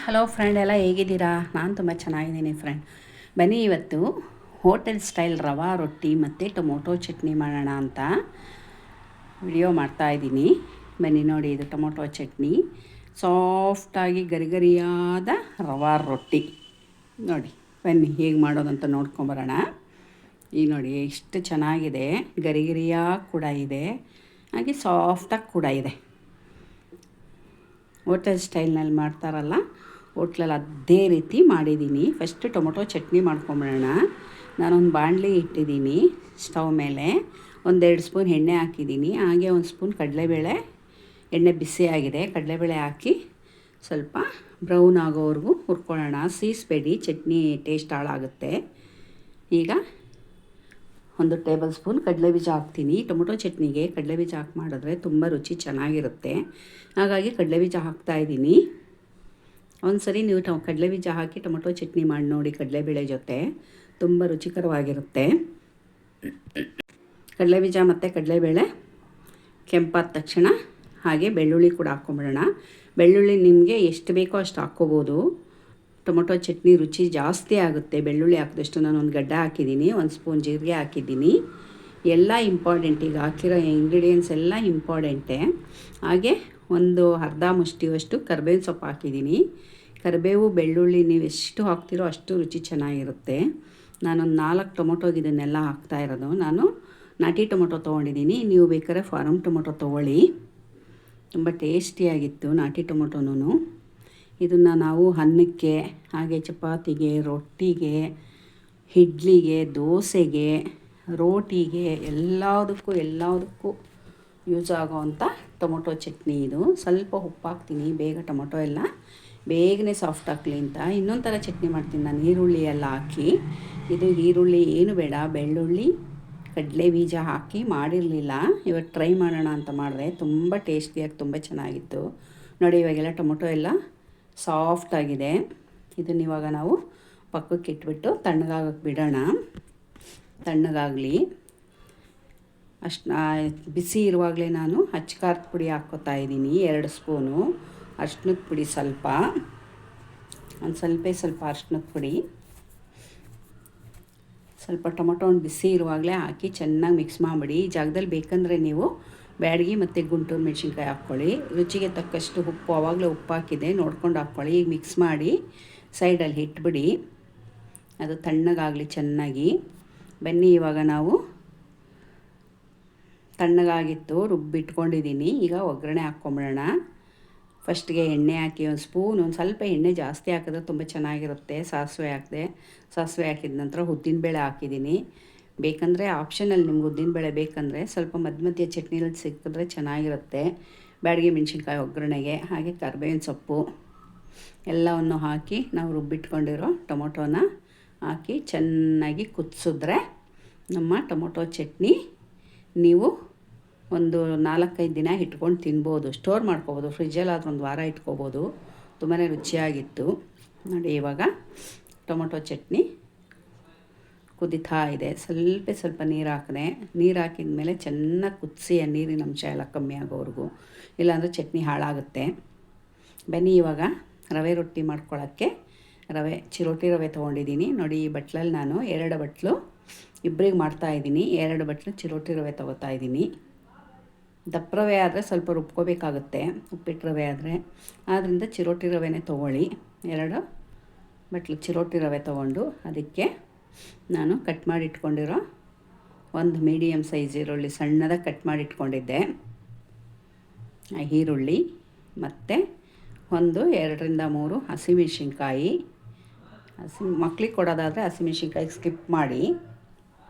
Hello friend, ಎಲ್ಲ ಹೇಗಿದ್ದೀರಾ? ನಾನು ತುಂಬ ಚೆನ್ನಾಗಿದ್ದೀನಿ ಫ್ರೆಂಡ್. ಬನ್ನಿ ಇವತ್ತು ಹೋಟೆಲ್ ಸ್ಟೈಲ್ ರವಾ ರೊಟ್ಟಿ ಮತ್ತು ಟೊಮೊಟೊ ಚಟ್ನಿ ಮಾಡೋಣ ಅಂತ ವಿಡಿಯೋ ಮಾಡ್ತಾಯಿದ್ದೀನಿ. ಬನ್ನಿ ನೋಡಿ, ಇದು ಟೊಮೊಟೊ ಚಟ್ನಿ, ಸಾಫ್ಟಾಗಿ ಗರಿಗರಿಯಾದ ರವಾ ರೊಟ್ಟಿ ನೋಡಿ. ಬನ್ನಿ ಹೇಗೆ ಮಾಡೋದಂತ ನೋಡ್ಕೊಂಬರೋಣ. ಈಗ ನೋಡಿ ಎಷ್ಟು ಚೆನ್ನಾಗಿದೆ, ಗರಿಗರಿಯಾಗಿ ಕೂಡ ಇದೆ, ಹಾಗೆ ಸಾಫ್ಟಾಗಿ ಕೂಡ ಇದೆ. ಹೋಟೆಲ್ ಸ್ಟೈಲ್ನಲ್ಲಿ ಮಾಡ್ತಾರಲ್ಲ, ಹೋಟ್ಲಲ್ಲಿ ಅದೇ ರೀತಿ ಮಾಡಿದ್ದೀನಿ. ಫಸ್ಟು ಟೊಮೊಟೊ ಚಟ್ನಿ ಮಾಡ್ಕೊಂಬಿಡೋಣ. ನಾನೊಂದು ಬಾಣಲಿ ಇಟ್ಟಿದ್ದೀನಿ ಸ್ಟವ್ ಮೇಲೆ, 1-2 ಸ್ಪೂನ್ ಎಣ್ಣೆ ಹಾಕಿದ್ದೀನಿ, ಹಾಗೆ 1 ಸ್ಪೂನ್ ಕಡಲೆಬೇಳೆ. ಎಣ್ಣೆ ಬಿಸಿ ಆಗಿದೆ, ಕಡಲೆಬೇಳೆ ಹಾಕಿ ಸ್ವಲ್ಪ ಬ್ರೌನ್ ಆಗೋವರೆಗೂ ಹುರ್ಕೊಳ್ಳೋಣ. ಸೀಸ್ಬೇಡಿ, ಚಟ್ನಿ ಟೇಸ್ಟ್ ಹಾಳಾಗುತ್ತೆ. ಈಗ 1 ಟೇಬಲ್ ಸ್ಪೂನ್ ಕಡಲೆಬೀಜ ಹಾಕ್ತೀನಿ. ಟೊಮೊಟೊ ಚಟ್ನಿಗೆ ಕಡಲೆಬೀಜ ಹಾಕಿ ಮಾಡಿದ್ರೆ ತುಂಬ ರುಚಿ ಚೆನ್ನಾಗಿರುತ್ತೆ, ಹಾಗಾಗಿ ಕಡಲೆಬೀಜ ಹಾಕ್ತಾಯಿದ್ದೀನಿ. ಒಂದು ಸರಿ ನೀವು ಕಡಲೆಬೀಜ ಹಾಕಿ ಟೊಮೊಟೊ ಚಟ್ನಿ ಮಾಡಿ ನೋಡಿ, ಕಡಲೆಬೇಳೆ ಜೊತೆ ತುಂಬ ರುಚಿಕರವಾಗಿರುತ್ತೆ. ಕಡಲೆಬೀಜ ಮತ್ತು ಕಡಲೆಬೇಳೆ ಕೆಂಪಾದ ತಕ್ಷಣ ಹಾಗೆ ಬೆಳ್ಳುಳ್ಳಿ ಕೂಡ ಹಾಕ್ಕೊಂಬಿಡೋಣ. ಬೆಳ್ಳುಳ್ಳಿ ನಿಮಗೆ ಎಷ್ಟು ಬೇಕೋ ಅಷ್ಟು ಹಾಕ್ಕೋಬೋದು. ಟೊಮೊಟೊ ಚಟ್ನಿ ರುಚಿ ಜಾಸ್ತಿ ಆಗುತ್ತೆ ಬೆಳ್ಳುಳ್ಳಿ ಹಾಕಿದಷ್ಟು. ನಾನು 1 ಗಡ್ಡೆ ಹಾಕಿದ್ದೀನಿ, 1 ಸ್ಪೂನ್ ಜೀರಿಗೆ ಹಾಕಿದ್ದೀನಿ. ಎಲ್ಲ ಇಂಪಾರ್ಟೆಂಟ್, ಈಗ ಹಾಕಿರೋ ಇಂಗ್ರೀಡಿಯೆಂಟ್ಸ್ ಎಲ್ಲ ಇಂಪಾರ್ಟೆಂಟೇ. ಹಾಗೆ ಒಂದು ಅರ್ಧ ಮುಷ್ಟಿಯಷ್ಟು ಕರಿಬೇವಿನ ಸೊಪ್ಪು ಹಾಕಿದ್ದೀನಿ. ಕರಿಬೇವು ಬೆಳ್ಳುಳ್ಳಿ ನೀವು ಎಷ್ಟು ಹಾಕ್ತಿರೋ ಅಷ್ಟು ರುಚಿ ಚೆನ್ನಾಗಿರುತ್ತೆ. ನಾನೊಂದು 4 ಟೊಮೊಟೊಗೆ ಇದನ್ನೆಲ್ಲ ಹಾಕ್ತಾಯಿರೋದು. ನಾನು ನಾಟಿ ಟೊಮೊಟೊ ತೊಗೊಂಡಿದ್ದೀನಿ, ನೀವು ಬೇಕಾದ್ರೆ ಫಾರಮ್ ಟೊಮೊಟೊ ತೊಗೊಳ್ಳಿ. ತುಂಬ ಟೇಸ್ಟಿಯಾಗಿತ್ತು ನಾಟಿ ಟೊಮೊಟೊನೂ. ಇದನ್ನು ನಾವು ಅನ್ನಕ್ಕೆ, ಹಾಗೆ ಚಪಾತಿಗೆ, ರೊಟ್ಟಿಗೆ, ಇಡ್ಲಿಗೆ, ದೋಸೆಗೆ, ರೋಟಿಗೆ ಎಲ್ಲದಕ್ಕೂ ಯೂಸ್ ಆಗೋವಂಥ ಟೊಮೊಟೊ ಚಟ್ನಿ ಇದು. ಸ್ವಲ್ಪ ಉಪ್ಪು ಹಾಕ್ತೀನಿ, ಬೇಗ ಟೊಮೊಟೊ ಎಲ್ಲ ಬೇಗನೆ ಸಾಫ್ಟ್ ಆಗಲಿ ಅಂತ. ಇನ್ನೊಂದು ಥರ ಚಟ್ನಿ ಮಾಡ್ತೀನಿ ನಾನು, ಈರುಳ್ಳಿ ಎಲ್ಲ ಹಾಕಿ. ಇದು ಈರುಳ್ಳಿ ಏನು ಬೇಡ, ಬೆಳ್ಳುಳ್ಳಿ ಕಡಲೆ ಬೀಜ ಹಾಕಿ ಮಾಡಿರಲಿಲ್ಲ, ಇವತ್ತು ಟ್ರೈ ಮಾಡೋಣ ಅಂತ ಮಾಡಿದೆ. ತುಂಬ ಟೇಸ್ಟಿಯಾಗಿ ತುಂಬ ಚೆನ್ನಾಗಿತ್ತು ನೋಡಿ. ಇವಾಗೆಲ್ಲ ಟೊಮೊಟೊ ಎಲ್ಲ ಸಾಫ್ಟಾಗಿದೆ. ಇದನ್ನು ಇವಾಗ ನಾವು ಪಕ್ಕಕ್ಕೆ ಇಟ್ಬಿಟ್ಟು ತಣ್ಣಗಾಗಕ್ಕೆ ಬಿಡೋಣ. ತಣ್ಣಗಾಗಲಿ. ಬಿಸಿ ಇರುವಾಗಲೇ ನಾನು ಅಚ್ಚ ಖಾರದ ಪುಡಿ ಹಾಕ್ಕೋತಾ ಇದ್ದೀನಿ, 2 ಸ್ಪೂನು. ಅರ್ಶಿನದ ಪುಡಿ ಸ್ವಲ್ಪ ಅರ್ಶಿನದ ಪುಡಿ ಸ್ವಲ್ಪ. ಟೊಮೊಟೊ ಬಿಸಿ ಇರುವಾಗಲೇ ಹಾಕಿ ಚೆನ್ನಾಗಿ ಮಿಕ್ಸ್ ಮಾಡಿಬಿಡಿ. ಈ ಜಾಗದಲ್ಲಿ ಬೇಕಂದರೆ ನೀವು ಬ್ಯಾಡಗಿ ಮತ್ತು ಗುಂಟೂರು ಮೆಣಸಿನ್ಕಾಯಿ ಹಾಕ್ಕೊಳ್ಳಿ. ರುಚಿಗೆ ತಕ್ಕಷ್ಟು ಉಪ್ಪು, ಆವಾಗಲೇ ಉಪ್ಪು ಹಾಕಿದೆ, ನೋಡ್ಕೊಂಡು ಹಾಕ್ಕೊಳ್ಳಿ. ಈಗ ಮಿಕ್ಸ್ ಮಾಡಿ ಸೈಡಲ್ಲಿ ಇಟ್ಬಿಡಿ, ಅದು ತಣ್ಣಗಾಗಲಿ ಚೆನ್ನಾಗಿ. ಬನ್ನಿ ಇವಾಗ ನಾವು ತಣ್ಣಗಾಗಿತ್ತು, ರುಬ್ಬಿಟ್ಕೊಂಡಿದ್ದೀನಿ. ಈಗ ಒಗ್ಗರಣೆ ಹಾಕ್ಕೊಂಬಿಡೋಣ. ಫಸ್ಟ್ಗೆ ಎಣ್ಣೆ ಹಾಕಿ 1 ಸ್ಪೂನ್, ಒಂದು ಸ್ವಲ್ಪ ಎಣ್ಣೆ ಜಾಸ್ತಿ ಹಾಕಿದ್ರೆ ತುಂಬ ಚೆನ್ನಾಗಿರುತ್ತೆ. ಸಾಸಿವೆ ಹಾಕಿದ ನಂತರ ಉದ್ದಿನಬೇಳೆ ಹಾಕಿದ್ದೀನಿ. ಬೇಕಂದರೆ ಆಪ್ಷನಲ್ಲಿ, ನಿಮ್ಗೆ ಉದ್ದಿನಬೇಳೆ ಬೇಕಂದರೆ ಸ್ವಲ್ಪ ಮಧ್ಯ ಚಟ್ನಿಯಲ್ಲಿ ಸಿಕ್ಕಿದ್ರೆ ಚೆನ್ನಾಗಿರುತ್ತೆ. ಬ್ಯಾಡಗಿ ಮೆಣಸಿನ್ಕಾಯಿ ಒಗ್ಗರಣೆಗೆ, ಹಾಗೆ ಕರಿಬೇವಿನ ಸೊಪ್ಪು ಎಲ್ಲವನ್ನು ಹಾಕಿ ನಾವು ರುಬ್ಬಿಟ್ಕೊಂಡಿರೋ ಟೊಮೊಟೊನ ಹಾಕಿ ಚೆನ್ನಾಗಿ ಕುದಿಸಿದ್ರೆ ನಮ್ಮ ಟೊಮೊಟೊ ಚಟ್ನಿ ನೀವು ಒಂದು 4-5 ದಿನ ಇಟ್ಕೊಂಡು ತಿನ್ಬೋದು. ಸ್ಟೋರ್ ಮಾಡ್ಕೋಬೋದು, ಫ್ರಿಜ್ಜಲ್ಲಾದರೂ 1 ವಾರ ಇಟ್ಕೋಬೋದು. ತುಂಬಾ ರುಚಿಯಾಗಿತ್ತು ನೋಡಿ. ಇವಾಗ ಟೊಮೊಟೊ ಚಟ್ನಿ ಕುದೀತಾ ಇದೆ. ಸ್ವಲ್ಪ ನೀರು ಹಾಕಿದೆ. ನೀರು ಹಾಕಿದ ಮೇಲೆ ಚೆನ್ನಾಗಿ ಕುದಿಸಿ, ಆ ನೀರಿನ ಅಂಶ ಎಲ್ಲ ಕಮ್ಮಿ ಆಗೋವರೆಗೂ, ಇಲ್ಲಾಂದರೆ ಚಟ್ನಿ ಹಾಳಾಗುತ್ತೆ. ಬನ್ನಿ ಇವಾಗ ರವೆ ರೊಟ್ಟಿ ಮಾಡ್ಕೊಳ್ಳೋಕ್ಕೆ ಚಿರೋಟಿ ರವೆ ತೊಗೊಂಡಿದ್ದೀನಿ ನೋಡಿ. ಈ ಬಟ್ಲಲ್ಲಿ ನಾನು 2 ಬಟ್ಲು ಇಬ್ಬರಿಗೆ ಮಾಡ್ತಾಯಿದ್ದೀನಿ. 2 ಬಟ್ಲು ಚಿರೋಟಿ ರವೆ ತೊಗೋತಾಯಿದ್ದೀನಿ. ದಪ್ಪ ರವೆ ಆದರೆ ಸ್ವಲ್ಪ ರುಬ್ಕೋಬೇಕಾಗುತ್ತೆ, ಉಪ್ಪಿಟ್ಟು ರವೆ ಆದ್ದರಿಂದ ಚಿರೋಟಿ ರವೆನೇ ತೊಗೊಳ್ಳಿ. 2 ಬಟ್ಲು ಚಿರೋಟಿ ರವೆ ತೊಗೊಂಡು ಅದಕ್ಕೆ ನಾನು ಕಟ್ ಮಾಡಿ ಇಟ್ಕೊಂಡಿರೋ 1 ಮೀಡಿಯಮ್ ಸೈಜ್ ಈರುಳ್ಳಿ ಸಣ್ಣದಾಗಿ ಕಟ್ ಮಾಡಿ ಇಟ್ಕೊಂಡಿದ್ದೆ. ಈರುಳ್ಳಿ ಮತ್ತು 2-3 ಹಸಿಮೆಣ್ಸಿನ್ಕಾಯಿ. ಮಕ್ಳಿಗೆ ಕೊಡೋದಾದರೆ ಹಸಿಮೆಣ್ಸಿನ್ಕಾಯಿ ಸ್ಕಿಪ್ ಮಾಡಿ.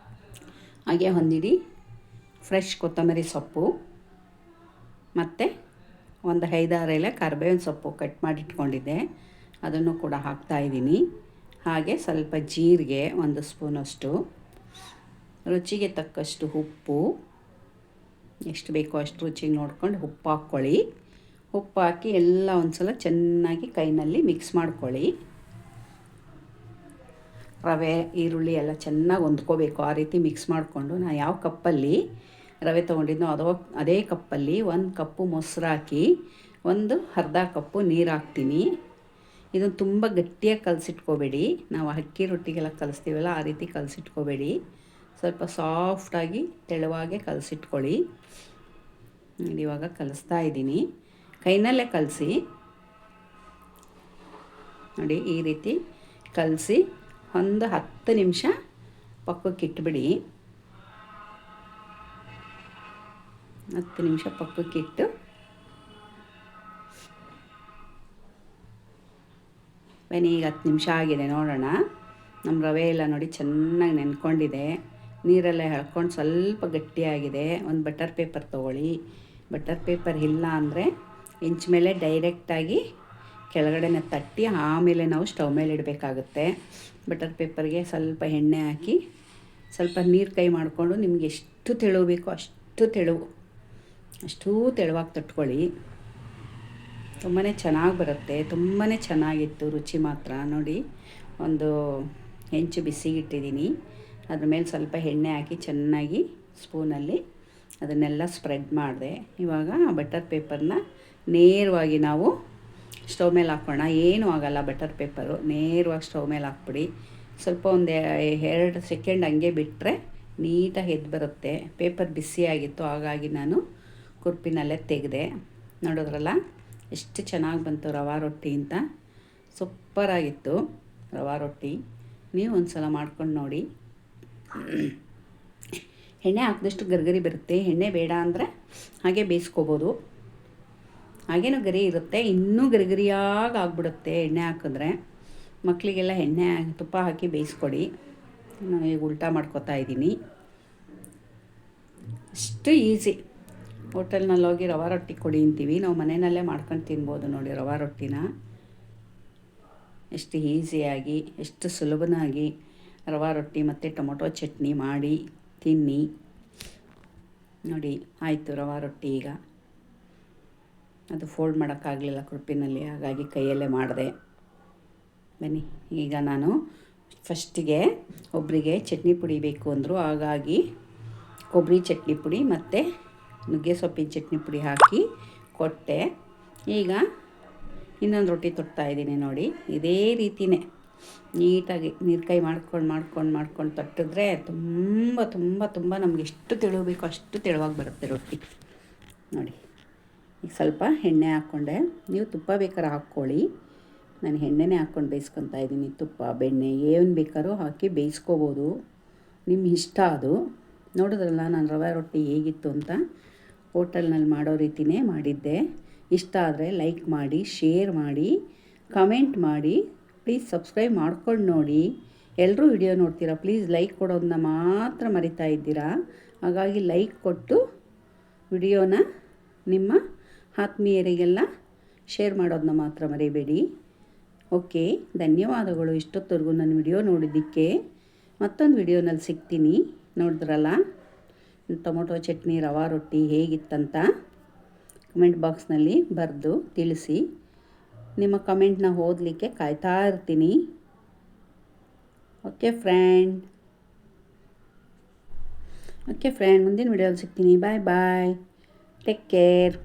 ಹಾಗೆ 1 ಹಿಡಿ ಫ್ರೆಶ್ ಕೊತ್ತಂಬರಿ ಸೊಪ್ಪು ಮತ್ತು 5-6 ಎಲೆ ಕರಿಬೇವಿನ ಸೊಪ್ಪು ಕಟ್ ಮಾಡಿ ಇಟ್ಕೊಂಡಿದ್ದೆ, ಅದನ್ನು ಕೂಡ ಹಾಕ್ತಾಯಿದ್ದೀನಿ. ಹಾಗೆ ಸ್ವಲ್ಪ ಜೀರಿಗೆ 1 ಸ್ಪೂನಷ್ಟು, ರುಚಿಗೆ ತಕ್ಕಷ್ಟು ಉಪ್ಪು, ಎಷ್ಟು ಬೇಕೋ ಅಷ್ಟು ರುಚಿಗೆ ನೋಡ್ಕೊಂಡು ಉಪ್ಪು ಹಾಕ್ಕೊಳ್ಳಿ. ಉಪ್ಪು ಹಾಕಿ ಎಲ್ಲ ಒಂದು ಸಲ ಚೆನ್ನಾಗಿ ಕೈನಲ್ಲಿ ಮಿಕ್ಸ್ ಮಾಡ್ಕೊಳ್ಳಿ. ರವೆ ಈರುಳ್ಳಿ ಎಲ್ಲ ಚೆನ್ನಾಗಿ ಹೊಂದ್ಕೋಬೇಕು, ಆ ರೀತಿ ಮಿಕ್ಸ್ ಮಾಡಿಕೊಂಡು. ನಾನು ಯಾವ ಕಪ್ಪಲ್ಲಿ ರವೆ ತೊಗೊಂಡಿದ್ನೋ ಅದೇ ಕಪ್ಪಲ್ಲಿ 1 ಕಪ್ಪು ಮೊಸರು ಹಾಕಿ, 1 ಅರ್ಧ ಕಪ್ಪು ನೀರು ಹಾಕ್ತೀನಿ. ಇದನ್ನು ತುಂಬ ಗಟ್ಟಿಯಾಗಿ ಕಲಸಿಟ್ಕೋಬೇಡಿ. ನಾವು ಅಕ್ಕಿ ರೊಟ್ಟಿಗೆಲ್ಲ ಕಲಿಸ್ತೀವಲ್ಲ ಆ ರೀತಿ ಕಲಸಿಟ್ಕೋಬೇಡಿ. ಸ್ವಲ್ಪ ಸಾಫ್ಟಾಗಿ ತೆಳುವಾಗೆ ಕಲಸಿಟ್ಕೊಳ್ಳಿ. ಇವಾಗ ಕಲಿಸ್ತಾ ಇದ್ದೀನಿ. ಕೈನಲ್ಲೇ ಕಲಸಿ ನೋಡಿ, ಈ ರೀತಿ ಕಲಸಿ ಒಂದು 10 ನಿಮಿಷ ಪಕ್ಕಕ್ಕೆ ಇಟ್ಬಿಡಿ. 10 ನಿಮಿಷ ಪಕ್ಕಕ್ಕಿಟ್ಟು ಬನ್ನಿ, ಈಗ 10 ನಿಮಿಷ ಆಗಿದೆ ನೋಡೋಣ. ನಮ್ಮ ರವೆ ಎಲ್ಲ ನೋಡಿ ಚೆನ್ನಾಗಿ ನೆನ್ಕೊಂಡಿದೆ, ನೀರೆಲ್ಲ ಎಳ್ಕೊಂಡು ಸ್ವಲ್ಪ ಗಟ್ಟಿಯಾಗಿದೆ. ಒಂದು ಬಟರ್ ಪೇಪರ್ ತೊಗೊಳ್ಳಿ. ಬಟರ್ ಪೇಪರ್ ಇಲ್ಲ ಅಂದರೆ ಇಂಚ್ ಮೇಲೆ ಡೈರೆಕ್ಟಾಗಿ ಕೆಳಗಡೆನ ತಟ್ಟಿ ಆಮೇಲೆ ನಾವು ಸ್ಟವ್ ಮೇಲೆ ಇಡಬೇಕಾಗುತ್ತೆ. ಬಟರ್ ಪೇಪರ್ಗೆ ಸ್ವಲ್ಪ ಎಣ್ಣೆ ಹಾಕಿ ಸ್ವಲ್ಪ ನೀರು ಕೈ ಮಾಡಿಕೊಂಡು ನಿಮ್ಗೆ ಎಷ್ಟು ತೆಳು ಬೇಕೋ ಅಷ್ಟು ತೆಳುವಾಗಿ ತಟ್ಕೊಳ್ಳಿ. ತುಂಬಾ ಚೆನ್ನಾಗಿ ಬರುತ್ತೆ. ತುಂಬಾ ಚೆನ್ನಾಗಿತ್ತು, ರುಚಿ ಮಾತ್ರ. ನೋಡಿ, ಒಂದು ಹೆಂಚು ಬಿಸಿಗಿಟ್ಟಿದ್ದೀನಿ, ಅದ್ರ ಮೇಲೆ ಸ್ವಲ್ಪ ಎಣ್ಣೆ ಹಾಕಿ ಚೆನ್ನಾಗಿ ಸ್ಪೂನಲ್ಲಿ ಅದನ್ನೆಲ್ಲ ಸ್ಪ್ರೆಡ್ ಮಾಡಿದೆ. ಇವಾಗ ಆ ಬಟರ್ ಪೇಪರ್ನ ನೇರವಾಗಿ ನಾವು ಸ್ಟವ್ ಮೇಲೆ ಹಾಕೋಣ. ಏನೂ ಆಗೋಲ್ಲ, ಬಟರ್ ಪೇಪರು ನೇರವಾಗಿ ಸ್ಟವ್ ಮೇಲೆ ಹಾಕ್ಬಿಡಿ. ಸ್ವಲ್ಪ ಒಂದು 2 ಸೆಕೆಂಡ್ ಹಂಗೆ ಬಿಟ್ಟರೆ ನೀಟಾಗಿ ಎದ್ದು ಬರುತ್ತೆ. ಪೇಪರ್ ಬಿಸಿಯಾಗಿತ್ತು, ಹಾಗಾಗಿ ನಾನು ಕುರ್ಪಿನಲ್ಲೇ ತೆಗೆದೆ. ನೋಡಿದ್ರಲ್ಲ ಎಷ್ಟು ಚೆನ್ನಾಗಿ ಬಂತು ರವಾ ರೊಟ್ಟಿ ಅಂತ. ಸೂಪರಾಗಿತ್ತು ರವಾ ರೊಟ್ಟಿ. ನೀವು ಒಂದು ಸಲ ಮಾಡ್ಕೊಂಡು ನೋಡಿ. ಎಣ್ಣೆ ಹಾಕಿದಷ್ಟು ಗರಿಗರಿ ಬರುತ್ತೆ. ಎಣ್ಣೆ ಬೇಡ ಅಂದರೆ ಹಾಗೆ ಬೇಯಿಸ್ಕೋಬೋದು, ಹಾಗೇನೂ ಗರಿ ಇರುತ್ತೆ. ಇನ್ನೂ ಗರಿಗರಿಯಾಗಿ ಆಗಿಬಿಡುತ್ತೆ ಎಣ್ಣೆ ಹಾಕಿದ್ರೆ. ಮಕ್ಕಳಿಗೆಲ್ಲ ತುಪ್ಪ ಹಾಕಿ ಬೇಯಿಸ್ಕೊಡಿ. ನಾನು ಈಗ ಉಲ್ಟಾ ಮಾಡ್ಕೊತಾ ಇದ್ದೀನಿ. ಅಷ್ಟು ಈಸಿ. ಹೋಟೆಲ್ನಲ್ಲಿ ಹೋಗಿ ರವಾ ರೊಟ್ಟಿ ಕೊಡಿ ಅಂತೀವಿ, ನಾವು ಮನೆಯಲ್ಲೇ ಮಾಡ್ಕೊಂಡು ತಿನ್ಬೋದು ನೋಡಿ ರವಾ ರೊಟ್ಟಿನ. ಎಷ್ಟು ಈಸಿಯಾಗಿ, ಎಷ್ಟು ಸುಲಭನಾಗಿ ರವಾ ರೊಟ್ಟಿ ಮತ್ತು ಟೊಮೊಟೊ ಚಟ್ನಿ ಮಾಡಿ ತಿನ್ನಿ. ನೋಡಿ, ಆಯಿತು ರವಾ ರೊಟ್ಟಿ. ಈಗ ಅದು ಫೋಲ್ಡ್ ಮಾಡೋಕ್ಕಾಗಲಿಲ್ಲ ಕುರ್ಪಿನಲ್ಲಿ, ಹಾಗಾಗಿ ಕೈಯಲ್ಲೇ ಮಾಡಿದೆ. ಬನ್ನಿ, ಈಗ ನಾನು ಫಸ್ಟಿಗೆ ಒಬ್ಬರಿಗೆ ಚಟ್ನಿ ಪುಡಿ ಬೇಕು ಅಂದರು, ಹಾಗಾಗಿ ಕೊಬ್ಬರಿ ಚಟ್ನಿ ಪುಡಿ ಮತ್ತು ನುಗ್ಗೆ ಸೊಪ್ಪಿನ ಚಟ್ನಿ ಪುಡಿ ಹಾಕಿ ಕೊಟ್ಟೆ. ಈಗ ಇನ್ನೊಂದು ರೊಟ್ಟಿ ತೊಟ್ತಾಯಿದ್ದೀನಿ ನೋಡಿ. ಇದೇ ರೀತಿಯೇ ನೀಟಾಗಿ ನೀರು ಕೈ ಮಾಡ್ಕೊಂಡು ತಟ್ಟಿದ್ರೆ ತುಂಬ ನಮ್ಗೆ ಎಷ್ಟು ತೆಳು ಬೇಕೋ ಅಷ್ಟು ತೆಳುವಾಗಿ ಬರುತ್ತೆ ರೊಟ್ಟಿ. ನೋಡಿ, ಈಗ ಸ್ವಲ್ಪ ಎಣ್ಣೆ ಹಾಕ್ಕೊಂಡೆ. ನೀವು ತುಪ್ಪ ಬೇಕಾದ್ರೆ ಹಾಕ್ಕೊಳ್ಳಿ. ನಾನು ಎಣ್ಣೆನೇ ಹಾಕ್ಕೊಂಡು ಬೇಯಿಸ್ಕೊತಾ ಇದ್ದೀನಿ. ತುಪ್ಪ, ಬೆಣ್ಣೆ ಏನು ಬೇಕಾದ್ರೂ ಹಾಕಿ ಬೇಯಿಸ್ಕೋಬೋದು, ನಿಮ್ಮ ಇಷ್ಟ ಅದು. ನೋಡಿದ್ರಲ್ಲ ನಾನು ರವೆ ರೊಟ್ಟಿ ಹೇಗಿತ್ತು ಅಂತ. ಹೋಟೆಲ್ನಲ್ಲಿ ಮಾಡೋ ರೀತಿಯೇ ಮಾಡಿದ್ದೆ. ಇಷ್ಟ ಆದರೆ ಲೈಕ್ ಮಾಡಿ, ಶೇರ್ ಮಾಡಿ, ಕಮೆಂಟ್ ಮಾಡಿ. ಪ್ಲೀಸ್ ಸಬ್ಸ್ಕ್ರೈಬ್ ಮಾಡ್ಕೊಂಡು ನೋಡಿ. ಎಲ್ಲರೂ ವಿಡಿಯೋ ನೋಡ್ತೀರಾ, ಪ್ಲೀಸ್ ಲೈಕ್ ಕೊಡೋದನ್ನ ಮಾತ್ರ ಮರಿತಾ ಇದ್ದೀರಾ. ಹಾಗಾಗಿ ಲೈಕ್ ಕೊಟ್ಟು ವಿಡಿಯೋನ ನಿಮ್ಮ ಆತ್ಮೀಯರಿಗೆಲ್ಲ ಶೇರ್ ಮಾಡೋದನ್ನ ಮಾತ್ರ ಮರಿಬೇಡಿ. ಓಕೆ, ಧನ್ಯವಾದಗಳು ಇಷ್ಟೊತ್ತವರೆಗೂ ನನ್ನ ವಿಡಿಯೋ ನೋಡಿದ್ದಕ್ಕೆ. ಮತ್ತೊಂದು ವಿಡಿಯೋನಲ್ಲಿ ಸಿಗ್ತೀನಿ. ನೋಡಿದ್ರಲ್ಲ ಟೊಮೊಟೊ ಚಟ್ನಿ ರವಾ ರೊಟ್ಟಿ ಹೇಗಿತ್ತಂತ ಕಮೆಂಟ್ ಬಾಕ್ಸ್ನಲ್ಲಿ ಬರೆದು ತಿಳಿಸಿ. ನಿಮ್ಮ ಕಮೆಂಟ್ನ ಓದಲಿಕ್ಕೆ ಕಾಯ್ತಾ ಇರ್ತೀನಿ. ಓಕೆ ಫ್ರೆಂಡ್, ಮುಂದಿನ ವಿಡಿಯೋದಲ್ಲಿ ಸಿಗ್ತೀನಿ. ಬಾಯ್, ಟೇಕ್ ಕೇರ್.